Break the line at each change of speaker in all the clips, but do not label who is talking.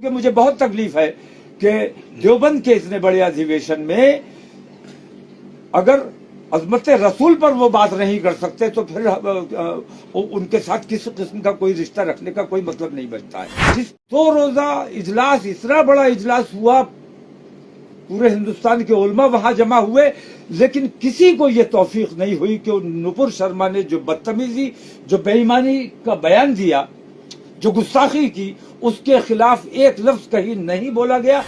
کہ مجھے بہت تکلیف ہے کہ دیوبند کے اتنے بڑے ادھیویشن میں اگر عظمت رسول پر وہ بات نہیں کر سکتے تو پھر ان کے ساتھ کس قسم کا کوئی رشتہ رکھنے کا کوئی مطلب نہیں بچتا ہے. جس 2 روزہ اجلاس، اتنا بڑا اجلاس ہوا، پورے ہندوستان کے علماء وہاں جمع ہوئے، لیکن کسی کو یہ توفیق نہیں ہوئی کہ نپور شرما نے جو بدتمیزی، جو بے ایمانی کا بیان دیا، جو گستاخی کی، اس کے خلاف ایک لفظ کہیں نہیں بولا گیا.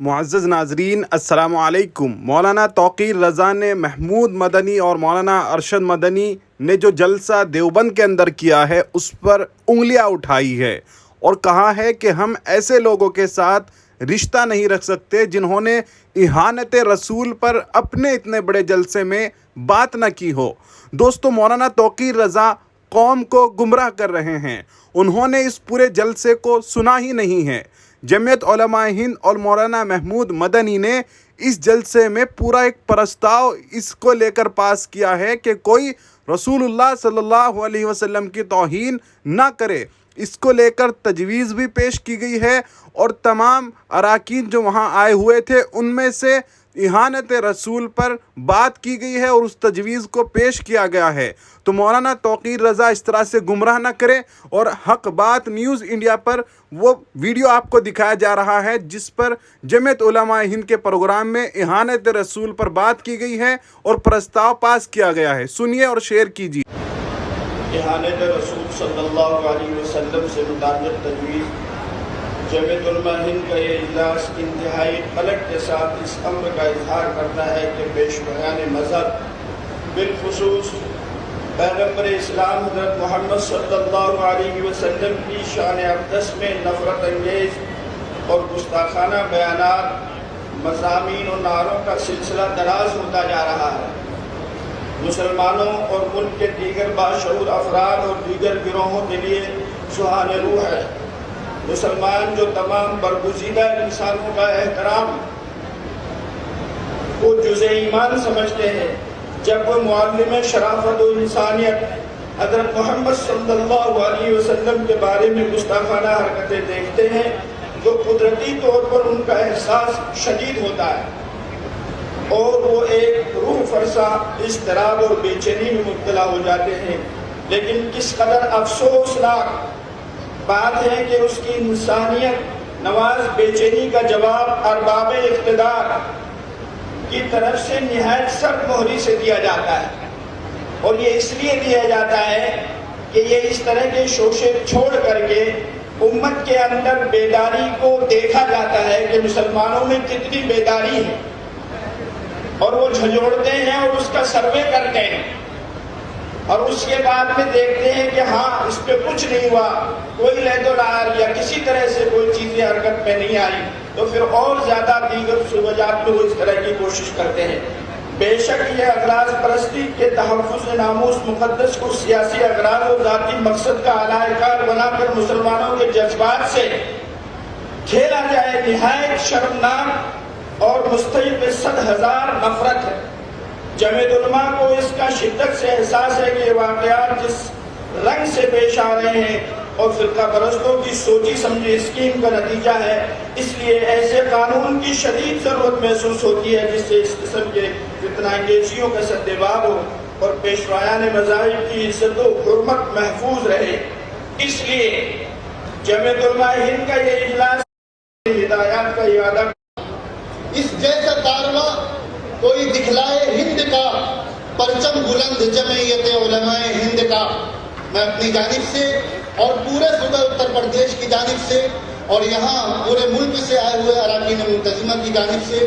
معزز ناظرین السلام علیکم. مولانا توقیر رضا نے محمود مدنی اور مولانا ارشد مدنی نے جو جلسہ دیوبند کے اندر کیا ہے اس پر انگلیاں اٹھائی ہے اور کہا ہے کہ ہم ایسے لوگوں کے ساتھ رشتہ نہیں رکھ سکتے جنہوں نے اہانت رسول پر اپنے اتنے بڑے جلسے میں بات نہ کی ہو. دوستو، مولانا توقیر رضا قوم کو گمراہ کر رہے ہیں. انہوں نے اس پورے جلسے کو سنا ہی نہیں ہے. جمعیت علماء ہند اور مولانا محمود مدنی نے اس جلسے میں پورا ایک پرستاؤ اس کو لے کر پاس کیا ہے کہ کوئی رسول اللہ صلی اللہ علیہ وسلم کی توہین نہ کرے. اس کو لے کر تجویز بھی پیش کی گئی ہے اور تمام اراکین جو وہاں آئے ہوئے تھے ان میں سے اہانت رسول پر بات کی گئی ہے اور اس تجویز کو پیش کیا گیا ہے. تو مولانا توقیر رضا اس طرح سے گمراہ نہ کرے. اور حق بات نیوز انڈیا پر وہ ویڈیو آپ کو دکھایا جا رہا ہے جس پر جمعیت علماء ہند کے پروگرام میں اہانت رسول پر بات کی گئی ہے اور پرستاؤ پاس کیا گیا ہے. سنیے اور شیئر کیجیے.
اہانت رسول صلی اللہ علیہ وسلم سے متعلق تجویز. جمعیت علماء ہند کا یہ اجلاس انتہائی پلٹ کے ساتھ اس امر کا اظہار کرتا ہے کہ پیشوایان مذہب، بالخصوص پیغمبر اسلام حضرت محمد صلی اللہ علیہ وسلم کی شان اقدس میں نفرت انگیز اور گستاخانہ بیانات، مضامین و نعروں کا سلسلہ دراز ہوتا جا رہا ہے. مسلمانوں اور ملک کے دیگر باشعور افراد اور دیگر گروہوں کے لیے سوہان روح ہے. مسلمان جو تمام برگزیدہ انسانوں کا احترام کو جزء ایمان سمجھتے ہیں، جب وہ معلم شرافت و انسانیت حضرت محمد صلی اللہ علیہ وسلم کے بارے میں گستاخانہ حرکتیں دیکھتے ہیں تو قدرتی طور پر ان کا احساس شدید ہوتا ہے اور وہ ایک روح فرسا اضطراب اور بے چینی میں مبتلا ہو جاتے ہیں. لیکن کس قدر افسوسناک بات ہے کہ اس کی انسانیت نواز بے چینی کا جواب ارباب اقتدار کی طرف سے نہایت سخت مہری سے دیا جاتا ہے. اور یہ اس لیے دیا جاتا ہے کہ یہ اس طرح کے شوشے چھوڑ کر کے امت کے اندر بیداری کو دیکھا جاتا ہے کہ مسلمانوں میں کتنی بیداری ہے، اور وہ جھنجھوڑتے ہیں اور اس کا سروے کرتے ہیں اور اس کے بعد میں دیکھتے ہیں کہ ہاں اس پہ کچھ نہیں ہوا، کوئی لہد و لہر یا کسی طرح سے کوئی چیزیں حرکت میں نہیں آئی، تو پھر اور زیادہ دیگر وجوہات میں وہ اس طرح کی کوشش کرتے ہیں. بے شک یہ اغراض پرستی کے تحفظ ناموس مقدس کو سیاسی اغراض اور ذاتی مقصد کا اعلی کار بنا کر مسلمانوں کے جذبات سے کھیلا جائے نہایت شرمناک اور مستحق 100,000 نفرت ہے. جمعیت علماء کو اس کا شدت سے احساس ہے کہ یہ واقعات جس رنگ سے پیش آ رہے ہیں اور فرقہ پرستوں کی سوچی سمجھی اسکیم کا نتیجہ ہے، اس لیے ایسے قانون کی شدید ضرورت محسوس ہوتی ہے جس سے اس قسم کے فتنہ انگیزیوں کا سدباب ہو اور پیشوایان مذاہب کی عزت و حرمت محفوظ رہے. اس لیے جمعیت علماء ہند کا یہ اجلاس ہدایات کا اعادہ.
اس جیسا کارواں کوئی دکھلائے ہند کا پرچم بلند جمعیت علماء ہند کا. میں اپنی جانب سے اور پورے صوبہ اتر پردیش کی جانب سے اور یہاں پورے ملک سے آئے ہوئے اراکین منتظمہ کی جانب سے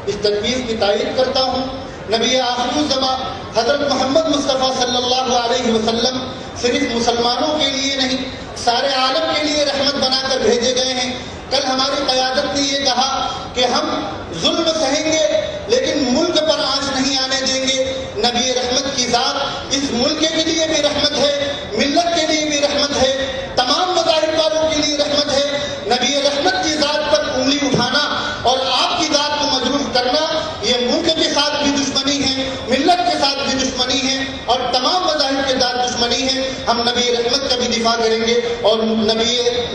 اس تجویز کی تائید کرتا ہوں. نبی آخر الزماں حضرت محمد مصطفیٰ صلی اللہ علیہ وسلم صرف مسلمانوں کے لیے نہیں، سارے عالم کے لیے رحمت بنا کر بھیجے گئے ہیں. کل ہماری قیادت نے یہ کہا کہ ہم ظلم سہیں گے لیکن ملک پر آنچ نہیں آنے دیں گے. نبی رحمت کی ذات اس ملک کے لیے بھی رحمت ہے، ملت کے لیے بھی رحمت ہے، تمام مذاہب والوں کے لیے رحمت ہے. نبی رحمت کی ذات پر انگلی اٹھانا اور آپ کی ذات کو مجروح کرنا یہ ملک کے ساتھ بھی دشمنی ہے، ملت کے ساتھ بھی دشمنی ہے اور تمام مذاہب کے ساتھ دشمنی ہے. ہم نبی رحمت کا بھی دفاع کریں گے اور نبی